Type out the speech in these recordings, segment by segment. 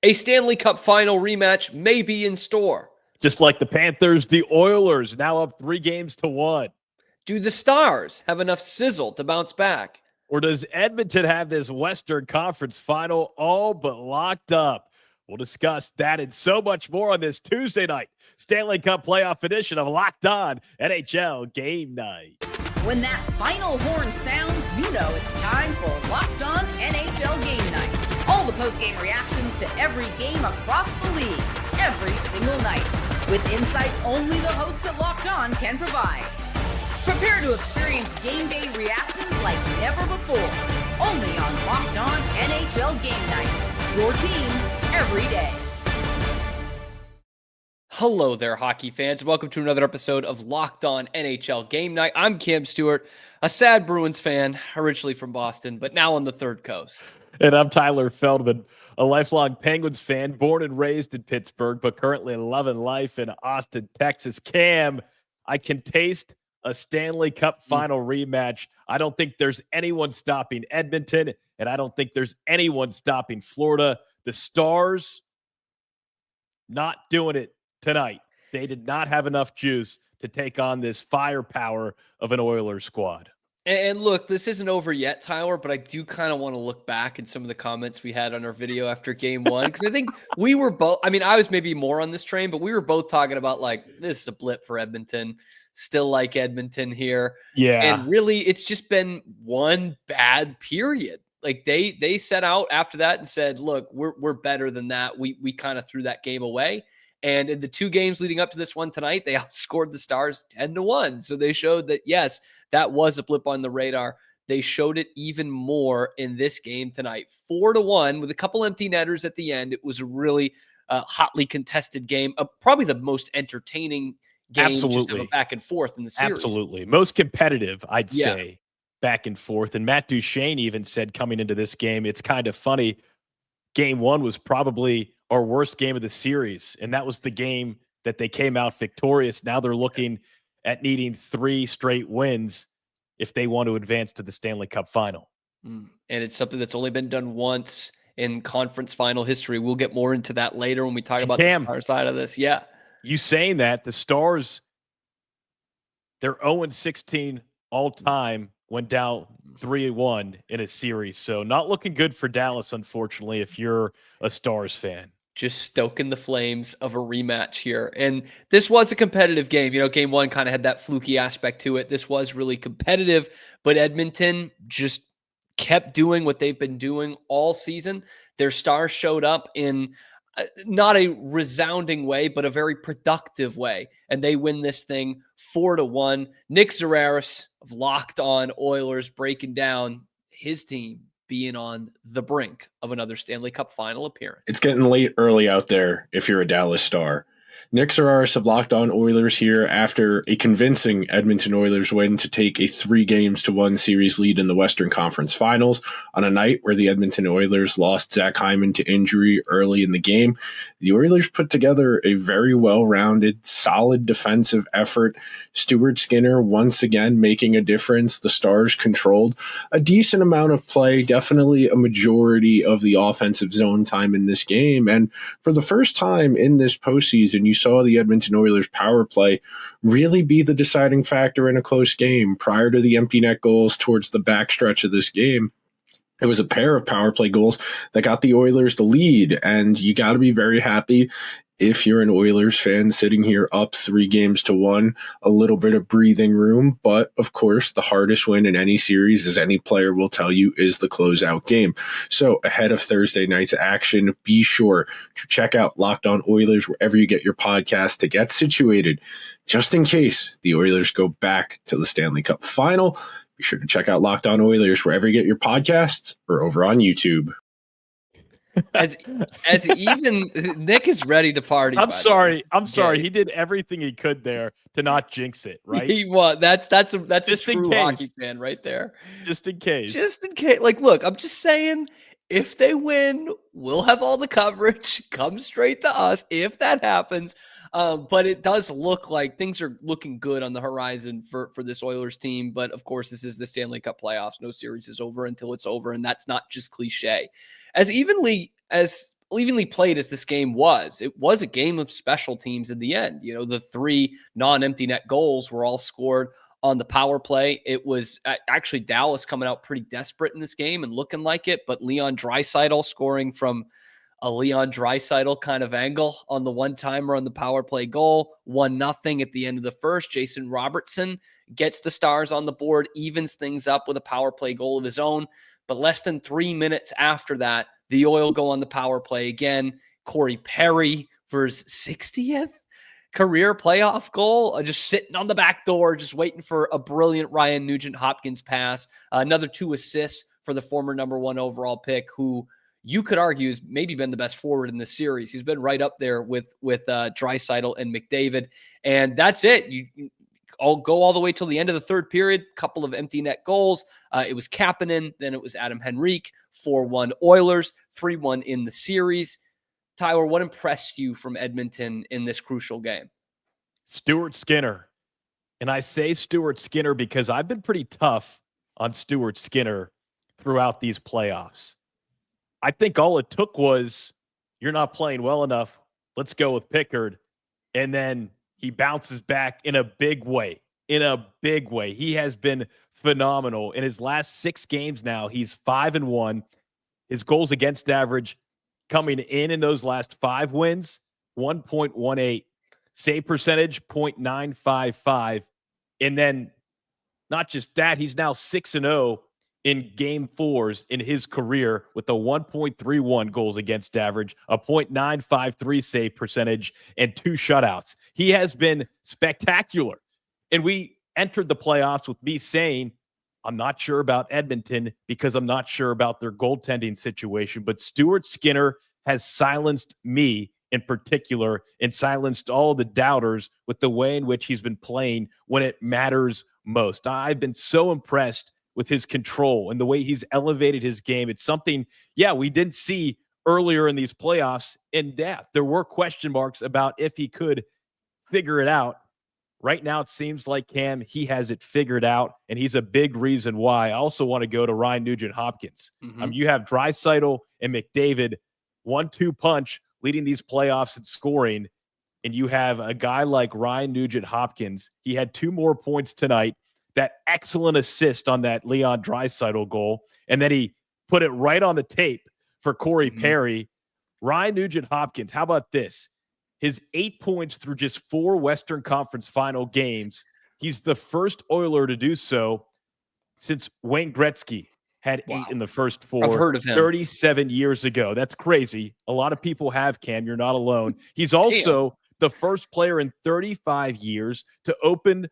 A Stanley Cup Final rematch may be in store. Just like the Panthers, the Oilers now up 3-1. Do the Stars have enough sizzle to bounce back? Or does Edmonton have this Western Conference Final all but locked up? We'll discuss that and so much more on this Tuesday night Stanley Cup playoff edition of Locked On NHL Game Night. When that final horn sounds, you know it's time for Locked On NHL Game Night. All the post-game reactions to every game across the league, every single night, with insights only the hosts at Locked On can provide. Prepare to experience game day reactions like never before. Only on Locked On NHL Game Night. Your team every day. Hello there, hockey fans. Welcome to another episode of Locked On NHL Game Night. I'm Cam Stewart, a sad Bruins fan, originally from Boston, but now on the third coast. And I'm Tyler Feldman, a lifelong Penguins fan, born and raised in Pittsburgh, but currently loving life in Austin, Texas. Cam, I can taste a Stanley Cup Final rematch. I don't think there's anyone stopping Edmonton, and I don't think there's anyone stopping Florida. The Stars not doing it tonight. They did not have enough juice to take on this firepower of an Oilers squad. And look, this isn't over yet, Tyler, but I do kind of want to look back at some of the comments we had on our video after game one, because I think we were both, I was maybe more on this train, but we were both talking about like, this is a blip for Edmonton. Still like Edmonton here. Yeah. And really, it's just been one bad period. Like they set out after that and said, look, we're better than that. We kind of threw that game away. And in the two games leading up to this one tonight, they outscored the Stars 10-1. So they showed that, yes, that was a blip on the radar. They showed it even more in this game tonight. 4-1 with a couple empty netters at the end. It was a really hotly contested game. Probably the most entertaining game. Absolutely. Just of a back and forth in the series. Absolutely. Most competitive, I'd say, back and forth. And Matt Duchene even said coming into this game, it's kind of funny. Game one was probably our worst game of the series, and that was the game that they came out victorious. Now they're looking at needing 3 straight wins if they want to advance to the Stanley Cup Final. And it's something that's only been done once in conference final history. We'll get more into that later when we talk about the Star side of this. Yeah. You saying that, the Stars, they're 0-16 all time, went down 3-1 in a series. So not looking good for Dallas, unfortunately, if you're a Stars fan. Just stoking the flames of a rematch here. And this was a competitive game. You know, game one kind of had that fluky aspect to it. This was really competitive, but Edmonton just kept doing what they've been doing all season. Their Stars showed up in not a resounding way, but a very productive way. And they win this thing 4-1. Nick Zararis of Locked On Oilers breaking down his team being on the brink of another Stanley Cup Final appearance. It's getting late early out there if you're a Dallas Star. Nick Zararis of Locked On Oilers here after a convincing Edmonton Oilers win to take a 3-1 series lead in the Western Conference Finals on a night where the Edmonton Oilers lost Zach Hyman to injury early in the game. The Oilers put together a very well-rounded, solid defensive effort. Stuart Skinner once again making a difference. The Stars controlled a decent amount of play, definitely a majority of the offensive zone time in this game. And for the first time in this postseason, you saw the Edmonton Oilers power play really be the deciding factor in a close game. Prior to the empty net goals towards the backstretch of this game, it was a pair of power play goals that got the Oilers the lead, and you got to be very happy if you're an Oilers fan sitting here up 3-1, a little bit of breathing room. But of course, the hardest win in any series, as any player will tell you, is the closeout game. So ahead of Thursday night's action, be sure to check out Locked On Oilers wherever you get your podcast to get situated, just in case the Oilers go back to the Stanley Cup Final. Be sure to check out Locked On Oilers wherever you get your podcasts or over on YouTube. As even Nick is ready to party. I'm sorry. He did everything he could there to not jinx it, right? He was. That's a Just true hockey fan right there. Just in case. Like, look, I'm just saying, if they win, we'll have all the coverage. Come straight to us if that happens. But it does look like things are looking good on the horizon for this Oilers team. But of course, this is the Stanley Cup playoffs. No series is over until it's over. And that's not just cliche. As evenly as evenly played as this game was, it was a game of special teams in the end. You know, the 3 non-empty net goals were all scored on the power play. It was actually Dallas coming out pretty desperate in this game and looking like it, but Leon Draisaitl scoring from a Leon Draisaitl kind of angle on the one-timer on the power play goal. 1-0 at the end of the first. Jason Robertson gets the Stars on the board, evens things up with a power play goal of his own. But less than 3 minutes after that, the Oil go on the power play again. Corey Perry for his 60th career playoff goal, just sitting on the back door, just waiting for a brilliant Ryan Nugent-Hopkins pass. Another 2 assists for the former number 1 overall pick, who you could argue has maybe been the best forward in this series. He's been right up there with Draisaitl and McDavid. And that's it. You all go all the way till the end of the third period. Couple of empty net goals. It was Kapanen, then it was Adam Henrique. 4-1 Oilers, 3-1 in the series. Tyler, what impressed you from Edmonton in this crucial game? Stuart Skinner. And I say Stuart Skinner because I've been pretty tough on Stuart Skinner throughout these playoffs. I think all it took was, you're not playing well enough, let's go with Pickard. And then he bounces back in a big way. In a big way. He has been phenomenal. In his last 6 games now, he's 5-1. His goals against average coming in those last 5 wins, 1.18. Save percentage, 0.955. And then not just that, he's now 6-0 in game 4s in his career with a 1.31 goals against average, a 0.953 save percentage, and 2 shutouts. He has been spectacular. And we entered the playoffs with me saying, I'm not sure about Edmonton because I'm not sure about their goaltending situation. But Stuart Skinner has silenced me in particular and silenced all the doubters with the way in which he's been playing when it matters most. I've been so impressed with his control and the way he's elevated his game. It's something, we didn't see earlier in these playoffs. And there were question marks about if he could figure it out. Right now, it seems like, Cam, he has it figured out, and he's a big reason why. I also want to go to Ryan Nugent-Hopkins. You have Draisaitl and McDavid, 1-2 punch leading these playoffs in scoring, and you have a guy like Ryan Nugent-Hopkins. He had 2 more points tonight, that excellent assist on that Leon Draisaitl goal, and then he put it right on the tape for Corey Perry. Ryan Nugent-Hopkins, how about this? His 8 points through just 4 Western Conference Final games. He's the first Oiler to do so since Wayne Gretzky had 8 in the first 4. I've heard of him. 37 years ago. That's crazy. A lot of people have, Cam. You're not alone. He's also the first player in 35 years to open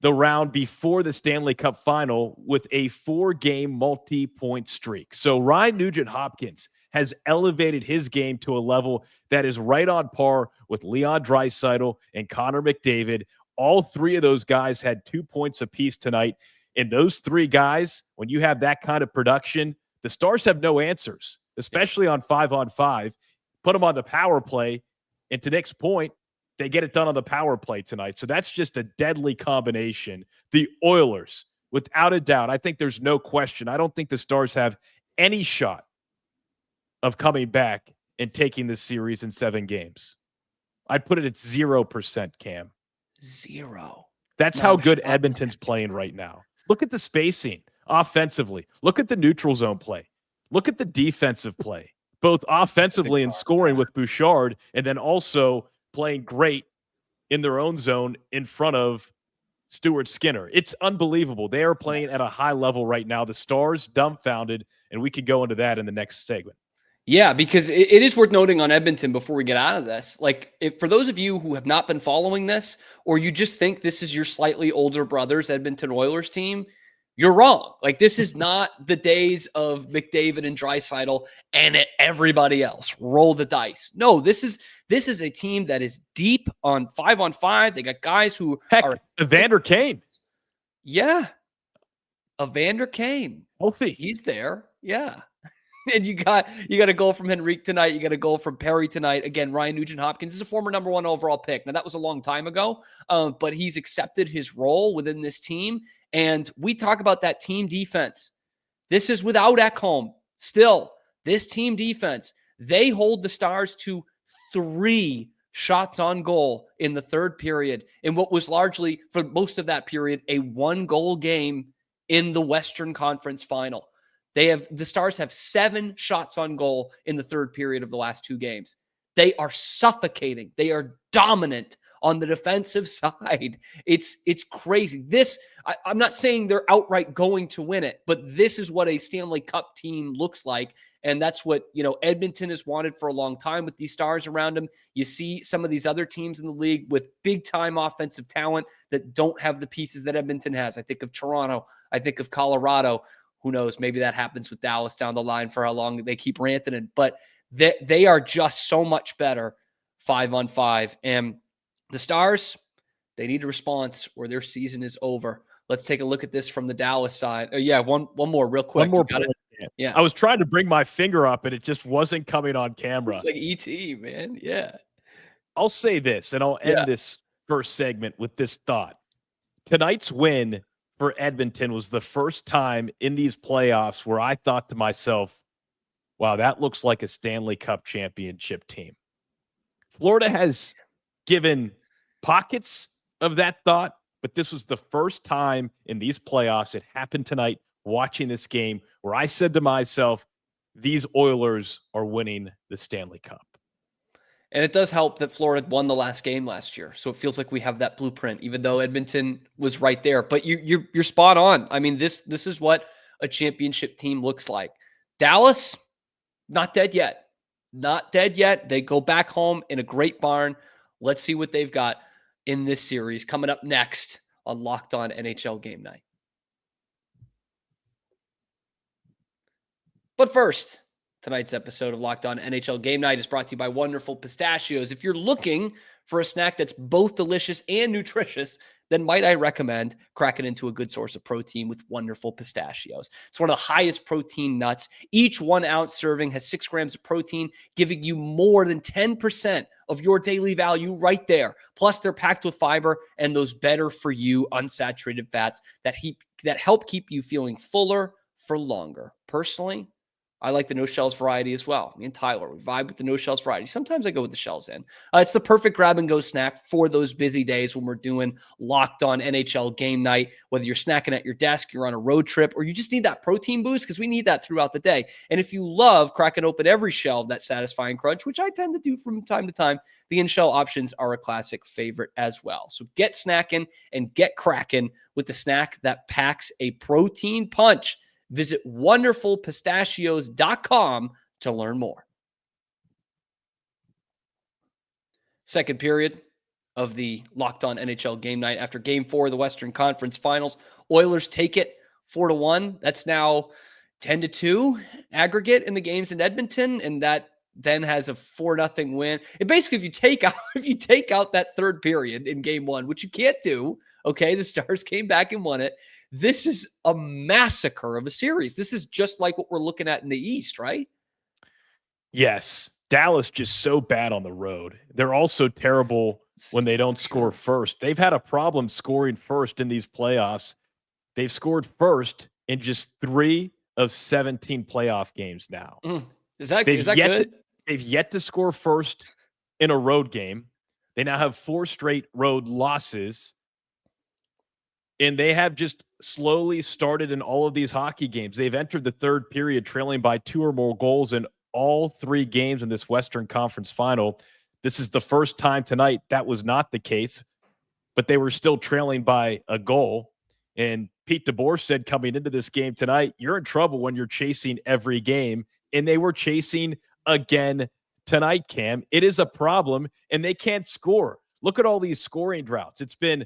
the round before the Stanley Cup Final with a 4-game multi-point streak. So Ryan Nugent-Hopkins has elevated his game to a level that is right on par with Leon Draisaitl and Connor McDavid. All 3 of those guys had 2 points apiece tonight. And those 3 guys, when you have that kind of production, the Stars have no answers, especially on 5-on-5. Put them on the power play. And to Nick's point, they get it done on the power play tonight. So that's just a deadly combination. The Oilers, without a doubt, I think there's no question. I don't think the Stars have any shot of coming back and taking this series in 7 games. I'd put it at 0%, Cam. 0. That's how good Edmonton's playing right now. Look at the spacing offensively. Look at the neutral zone play. Look at the defensive play, both offensively and scoring with Bouchard, and then also playing great in their own zone in front of Stuart Skinner. It's unbelievable. They are playing at a high level right now. The Stars dumbfounded, and we could go into that in the next segment. Yeah, because it is worth noting on Edmonton before we get out of this. Like, for those of you who have not been following this, or you just think this is your slightly older brother's Edmonton Oilers team, you're wrong. Like, this is not the days of McDavid and Draisaitl and everybody else. Roll the dice. No, this is a team that is deep on 5-on-5. They got guys who are Evander Kane. Yeah, Evander Kane. Healthy. He's there. Yeah. And you got a goal from Henrique tonight. You got a goal from Perry tonight. Again, Ryan Nugent-Hopkins is a former number 1 overall pick. Now, that was a long time ago, but he's accepted his role within this team. And we talk about that team defense. This is without Ekholm. Still, this team defense, They hold the Stars to 3 shots on goal in the third period in what was largely, for most of that period, a 1-goal game in the Western Conference Final. The Stars have 7 shots on goal in the third period of the last 2 games. They are suffocating. They are dominant on the defensive side. It's crazy. I'm not saying they're outright going to win it, but this is what a Stanley Cup team looks like. And that's what, Edmonton has wanted for a long time with these stars around them. You see some of these other teams in the league with big time offensive talent that don't have the pieces that Edmonton has. I think of Toronto. I think of Colorado. Who knows? Maybe that happens with Dallas down the line for how long they keep ranting it. But they are just so much better 5-on-5. And the Stars, they need a response or their season is over. Let's take a look at this from the Dallas side. One more real quick. One more. Yeah. I was trying to bring my finger up and it just wasn't coming on camera. It's like E.T., man. Yeah. I'll say this, and I'll end this first segment with this thought. Tonight's win for Edmonton was the first time in these playoffs where I thought to myself, wow, that looks like a Stanley Cup championship team. Florida has given pockets of that thought, but this was the first time in these playoffs, it happened tonight, watching this game, where I said to myself, these Oilers are winning the Stanley Cup. And it does help that Florida won the last game last year. So it feels like we have that blueprint, even though Edmonton was right there. But you're spot on. I mean, this is what a championship team looks like. Dallas, not dead yet. Not dead yet. They go back home in a great barn. Let's see what they've got in this series coming up next on Locked On NHL Game Night. But first, tonight's episode of Locked On NHL Game Night is brought to you by Wonderful Pistachios. If you're looking for a snack that's both delicious and nutritious, then might I recommend cracking into a good source of protein with Wonderful Pistachios. It's one of the highest protein nuts. Each 1 ounce serving has 6 grams of protein, giving you more than 10% of your daily value right there. Plus, they're packed with fiber and those better for you unsaturated fats that help keep you feeling fuller for longer. Personally, I like the no shells variety as well. Me and Tyler, we vibe with the no shells variety. Sometimes I go with the shells in. It's the perfect grab and go snack for those busy days when we're doing Locked On NHL Game Night, whether you're snacking at your desk, you're on a road trip, or you just need that protein boost, because we need that throughout the day. And if you love cracking open every shell of that satisfying crunch, which I tend to do from time to time, the in-shell options are a classic favorite as well. So get snacking and get cracking with the snack that packs a protein punch. Visit wonderfulpistachios.com to learn more. Second period of the Locked On NHL Game Night after Game 4 of the Western Conference Finals. Oilers take it 4-1. That's now 10-2 aggregate in the games in Edmonton, and that then has a 4-0 win. And basically, if you take out that third period in Game 1, which you can't do, okay, the Stars came back and won it. This is a massacre of a series. This is just like what we're looking at in the East, right? Yes. Dallas just so bad on the road. They're also terrible when they don't score first. They've had a problem scoring first in these playoffs. They've scored first in just 3 of 17 playoff games now. Is that good? They've yet to score first in a road game. They now have 4 straight road losses. And they have just slowly started in all of these hockey games. They've entered the third period trailing by 2 or more goals in all 3 games in this Western Conference Final. This is the first time tonight that was not the case, but they were still trailing by a goal. And Pete DeBoer said coming into this game tonight, you're in trouble when you're chasing every game. And they were chasing again tonight, Cam. It is a problem, and they can't score. Look at all these scoring droughts. It's been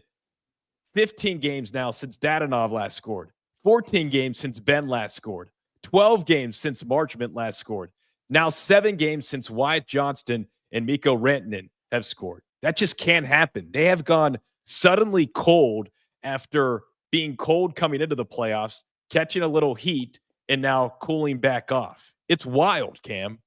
15 games now since Dadonov last scored, 14 games since Ben last scored, 12 games since Marchment last scored, now 7 games since Wyatt Johnston and Mikko Rantanen have scored. That just can't happen. They have gone suddenly cold after being cold coming into the playoffs, catching a little heat, and now cooling back off. It's wild, Cam.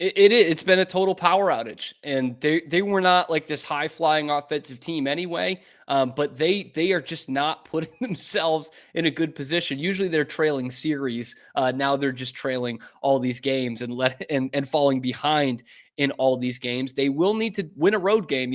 It's been a total power outage, and they were not like this high flying offensive team anyway. But they are just not putting themselves in a good position. Usually they're trailing series. Now they're just trailing all these games and falling behind in all these games. They will need to win a road game.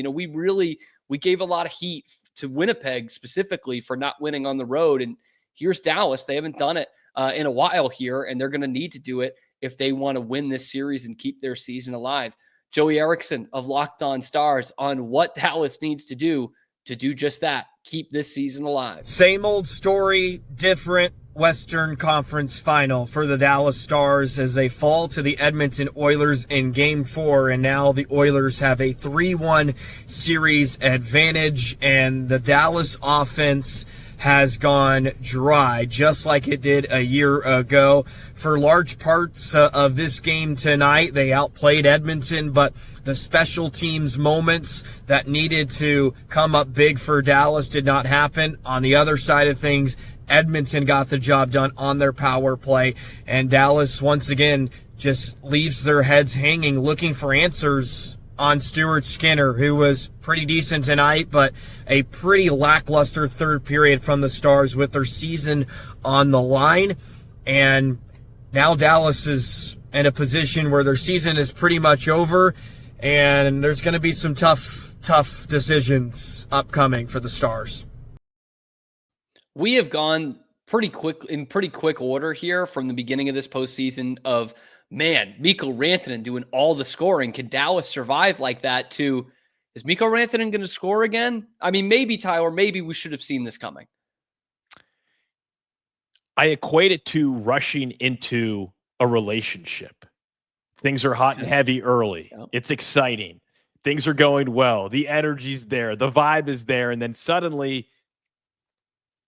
We gave a lot of heat to Winnipeg specifically for not winning on the road, and here's Dallas. They haven't done it in a while here, and they're going to need to do it if they want to win this series and keep their season alive. Joey Erickson of Locked On Stars on what Dallas needs to do just that, keep this season alive. Same old story, different Western Conference Final for the Dallas Stars as they fall to the Edmonton Oilers in Game 4, and now the Oilers have a 3-1 series advantage, and the Dallas offense has gone dry, just like it did a year ago. For large parts of this game tonight, they outplayed Edmonton, but the special teams moments that needed to come up big for Dallas did not happen. On the other side of things, Edmonton got the job done on their power play, and Dallas once again just leaves their heads hanging, looking for answers on Stuart Skinner, who was pretty decent tonight, but a pretty lackluster third period from the Stars with their season on the line. And now Dallas is in a position where their season is pretty much over, and there's going to be some tough decisions upcoming for the Stars. We have gone pretty quick order here from the beginning of this postseason of, man, Mikko Rantanen doing all the scoring. Can Dallas survive like that to, is Mikko Rantanen going to score again? I mean, maybe, Tyler, maybe we should have seen this coming. I equate it to rushing into a relationship. Things are hot and heavy early. Yep. It's exciting. Things are going well. The energy's there. The vibe is there. And then suddenly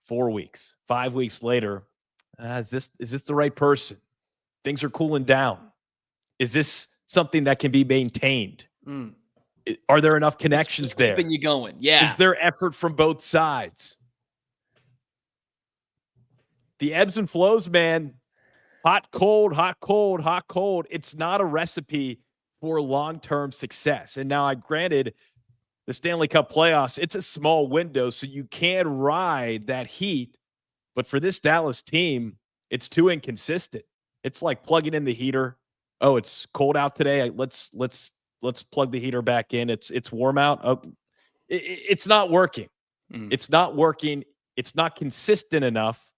4 weeks, 5 weeks later, is this the right person? Things are cooling down. Is this something that can be maintained? Are there enough connections there? Keeping you going. Yeah. Is there effort from both sides? The ebbs and flows, man. Hot, cold, hot, cold, hot, cold. It's not a recipe for long-term success. And now, granted, the Stanley Cup playoffs, it's a small window, so you can ride that heat. But for this Dallas team, it's too inconsistent. It's like plugging in the heater. Oh, it's cold out today. Let's plug the heater back in. It's warm out. Oh, it's not working. It's not working. It's not consistent enough.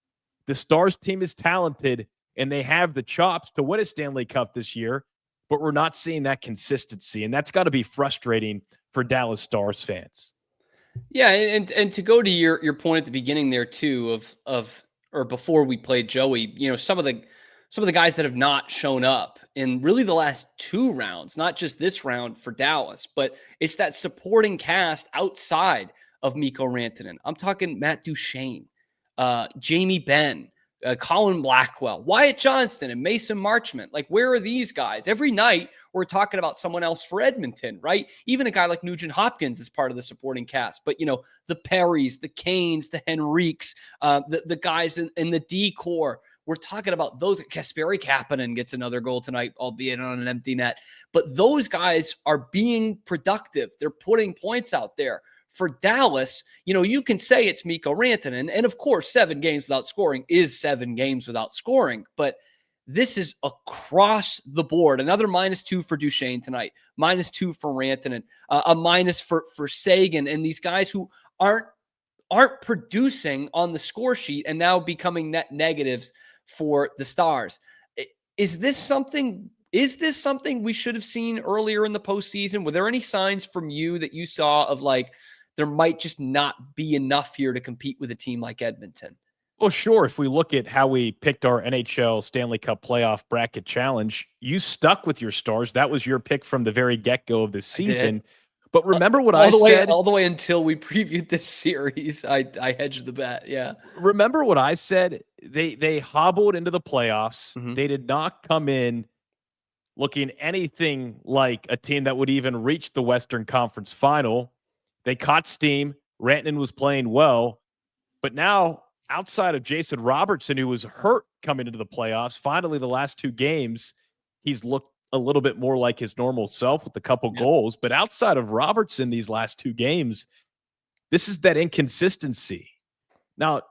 The Stars team is talented, and they have the chops to win a Stanley Cup this year, but we're not seeing that consistency, and that's got to be frustrating for Dallas Stars fans. Yeah, and to go to your point at the beginning there too or before we played Joey, some of the guys that have not shown up in really the last two rounds, not just this round for Dallas, but it's that supporting cast outside of Mikko Rantanen. I'm talking Matt Duchene, Jamie Benn, Colin Blackwell, Wyatt Johnston, and Mason Marchment. Like, where are these guys? Every night we're talking about someone else for Edmonton, right? Even a guy like Nugent Hopkins is part of the supporting cast. But, the Perrys, the Canes, the Henriques, the guys in the D-core, we're talking about those. Kasperi Kapanen gets another goal tonight, albeit on an empty net. But those guys are being productive. They're putting points out there. For Dallas, you can say it's Mikko Rantanen, and of course, 7 games without scoring is 7 games without scoring, but this is across the board. Another -2 for Duchene tonight, -2 for Rantanen, a minus for Sagan, and these guys who aren't producing on the score sheet and now becoming net negatives for the Stars. Is this something we should have seen earlier in the postseason? Were there any signs from you that you saw of like, there might just not be enough here to compete with a team like Edmonton? Well, sure. If we look at how we picked our NHL Stanley Cup playoff bracket challenge, you stuck with your Stars. That was your pick from the very get-go of this season. But remember what I said? All the way until we previewed this series, I hedged the bet, yeah. Remember what I said? They hobbled into the playoffs. Mm-hmm. They did not come in looking anything like a team that would even reach the Western Conference Final. They caught steam. Rantanen was playing well. But now, outside of Jason Robertson, who was hurt coming into the playoffs, finally the last 2 games, he's looked a little bit more like his normal self with a couple goals. But outside of Robertson these last 2 games, this is that inconsistency. Now,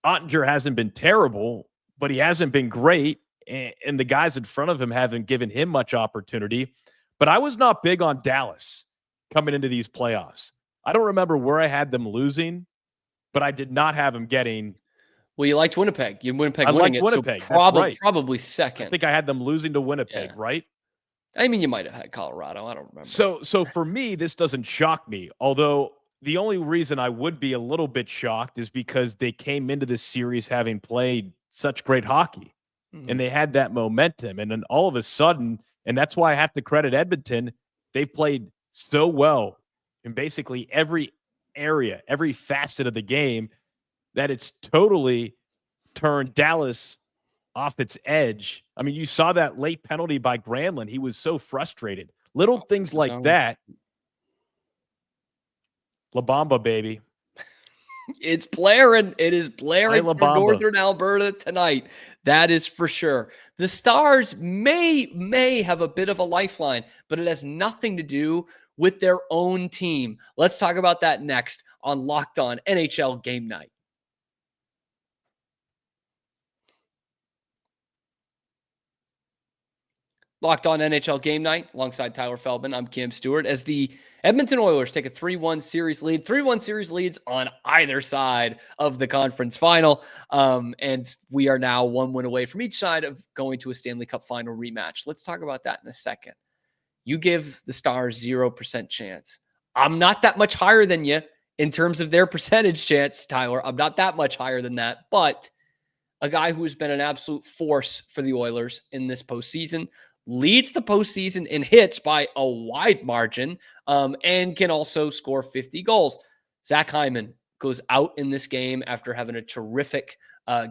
Ottinger hasn't been terrible, but he hasn't been great. And the guys in front of him haven't given him much opportunity. But I was not big on Dallas coming into these playoffs. I don't remember where I had them losing, but I did not have them getting. Well, you liked Winnipeg. You had Winnipeg I winning liked it, Winnipeg. so Right. probably second. I think I had them losing to Winnipeg, right? I mean, you might have had Colorado. I don't remember. So for me, this doesn't shock me. Although the only reason I would be a little bit shocked is because they came into this series having played such great hockey. And they had that momentum. And then all of a sudden, and that's why I have to credit Edmonton, they've played so well in basically every area, every facet of the game, that it's totally turned Dallas off its edge. I mean, you saw that late penalty by Granlund. He was so frustrated. Little things like that. La Bamba, baby. It's blaring. It is blaring for Bamba. Northern Alberta tonight. That is for sure. The Stars may have a bit of a lifeline, but it has nothing to do with their own team. Let's talk about that next on Locked On NHL Game Night. Locked On NHL Game Night alongside Tyler Feldman. I'm Cam Stewart. As the Edmonton Oilers take a 3-1 series lead, 3-1 series leads on either side of the conference final. And we are now 1 win away from each side of going to a Stanley Cup Final rematch. Let's talk about that in a second. You give the Stars 0% chance. I'm not that much higher than you in terms of their percentage chance, Tyler. I'm not that much higher than that. But a guy who's been an absolute force for the Oilers in this postseason, leads the postseason in hits by a wide margin, and can also score 50 goals. Zach Hyman goes out in this game after having a terrific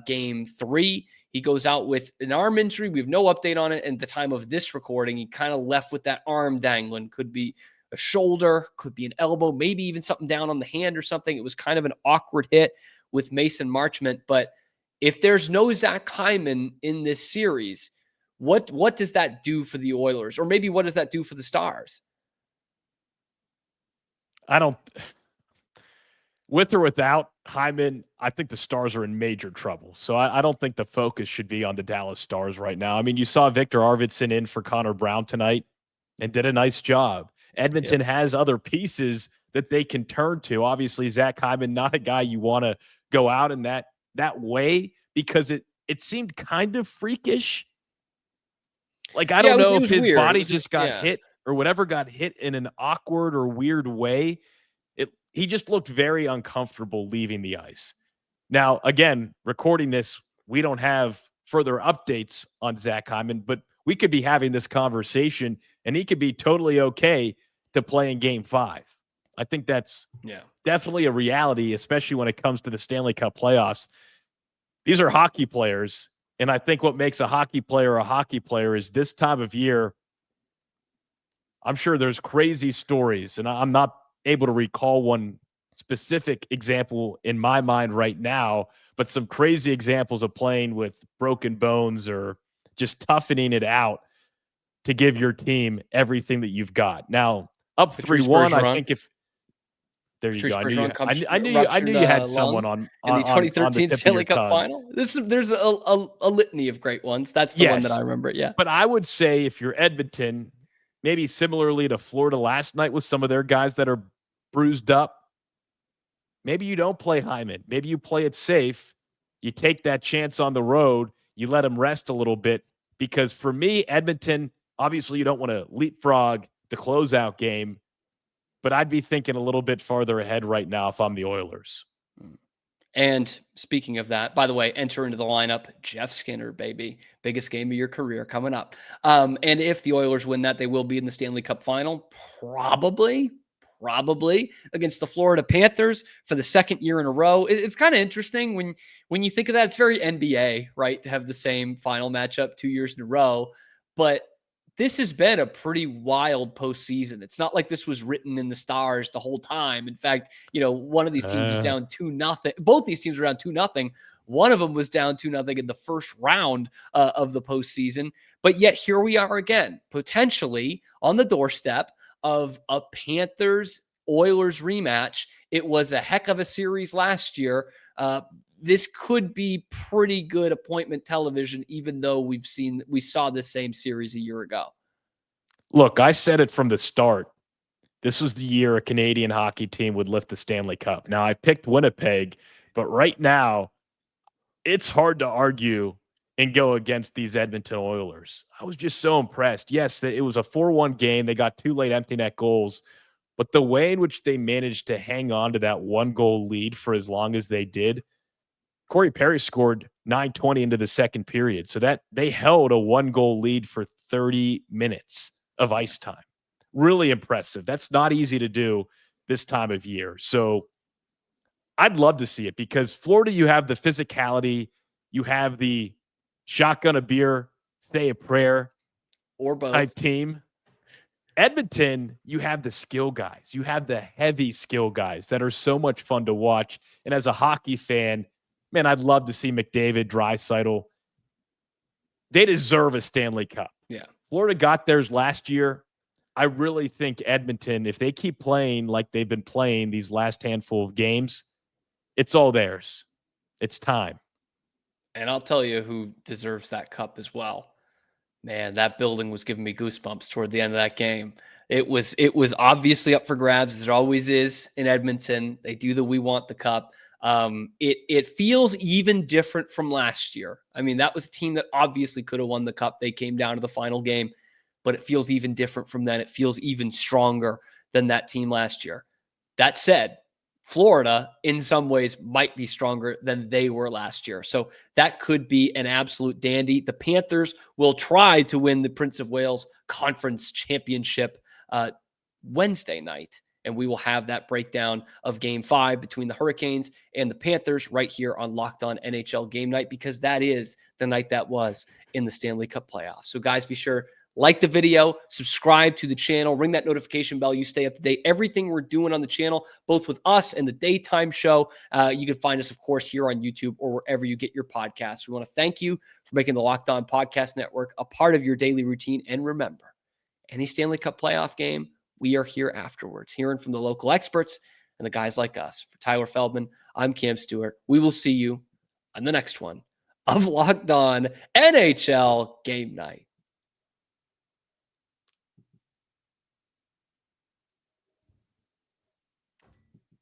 game 3. He goes out with an arm injury. We have no update on it. And at the time of this recording, he kind of left with that arm dangling. Could be a shoulder, could be an elbow, maybe even something down on the hand or something. It was kind of an awkward hit with Mason Marchment. But if there's no Zach Hyman in this series, what does that do for the Oilers? Or maybe what does that do for the Stars? With or without Hyman, I think the Stars are in major trouble. So I don't think the focus should be on the Dallas Stars right now. I mean, you saw Victor Arvidsson in for Connor Brown tonight and did a nice job. Edmonton has other pieces that they can turn to. Obviously, Zach Hyman, not a guy you want to go out in that way, because it seemed kind of freakish. Like, I don't know if his body just got hit or whatever got hit in an awkward or weird way. He just looked very uncomfortable leaving the ice. Now, again, recording this, we don't have further updates on Zach Hyman, but we could be having this conversation and he could be totally okay to play in Game 5. I think that's definitely a reality, especially when it comes to the Stanley Cup playoffs. These are hockey players. And I think what makes a hockey player is this time of year, I'm sure there's crazy stories, and I'm not able to recall one specific example in my mind right now, but some crazy examples of playing with broken bones or just toughening it out to give your team everything that you've got. Now, up 3-1, I think if there you go. I knew you had someone on in the 2013 Stanley Cup Final. There's a litany of great ones. That's the one that I remember. Yeah, but I would say if you're Edmonton, maybe similarly to Florida last night with some of their guys that are bruised up, maybe you don't play Hyman. Maybe you play it safe. You take that chance on the road. You let him rest a little bit, because for me, Edmonton, obviously you don't want to leapfrog the closeout game, but I'd be thinking a little bit farther ahead right now if I'm the Oilers. And speaking of that, by the way, enter into the lineup, Jeff Skinner, baby. Biggest game of your career coming up. And if the Oilers win that, they will be in the Stanley Cup Final, probably against the Florida Panthers for the second year in a row. It's kind of interesting when you think of that. It's very NBA, right, to have the same final matchup 2 years in a row. But this has been a pretty wild postseason. It's not like this was written in the stars the whole time. In fact, one of these teams was down 2-0. Both these teams were down 2-0 One of them was down 2-0 in the first round of the postseason. But yet here we are again, potentially on the doorstep of a Panthers Oilers rematch. It was a heck of a series last year. This could be pretty good appointment television, even though we saw the same series a year ago. Look, I said it from the start. This was the year a Canadian hockey team would lift the Stanley Cup. Now, I picked Winnipeg, but right now, it's hard to argue and go against these Edmonton Oilers. I was just so impressed. Yes, it was a 4-1 game. They got 2 late empty net goals, but the way in which they managed to hang on to that 1-goal lead for as long as they did, Corey Perry scored 9:20 into the second period. So that they held a 1-goal lead for 30 minutes of ice time. Really impressive. That's not easy to do this time of year. So I'd love to see it because Florida, you have the physicality, you have the shotgun a beer, say a prayer or both type team. Edmonton, you have the skill guys. You have the heavy skill guys that are so much fun to watch. And as a hockey fan, man, I'd love to see McDavid, Draisaitl. They deserve a Stanley Cup. Yeah. Florida got theirs last year. I really think Edmonton, if they keep playing like they've been playing these last handful of games, it's all theirs. It's time. And I'll tell you who deserves that cup as well. Man, that building was giving me goosebumps toward the end of that game. It was obviously up for grabs, as it always is in Edmonton. They do the "we want the cup." It feels even different from last year. I mean, that was a team that obviously could have won the cup. They came down to the final game, but it feels even different from then. It feels even stronger than that team last year. That said, Florida, in some ways, might be stronger than they were last year. So that could be an absolute dandy. The Panthers will try to win the Prince of Wales Conference Championship Wednesday night. And we will have that breakdown of Game 5 between the Hurricanes and the Panthers right here on Locked On NHL Game Night, because that is the night that was in the Stanley Cup playoffs. So guys, be sure like the video, subscribe to the channel, ring that notification bell. You stay up to date. Everything we're doing on the channel, both with us and the daytime show, you can find us, of course, here on YouTube or wherever you get your podcasts. We want to thank you for making the Locked On Podcast Network a part of your daily routine. And remember, any Stanley Cup playoff game, we are here afterwards, hearing from the local experts and the guys like us. For Tyler Feldman, I'm Cam Stewart. We will see you on the next one of Locked On NHL Game Night.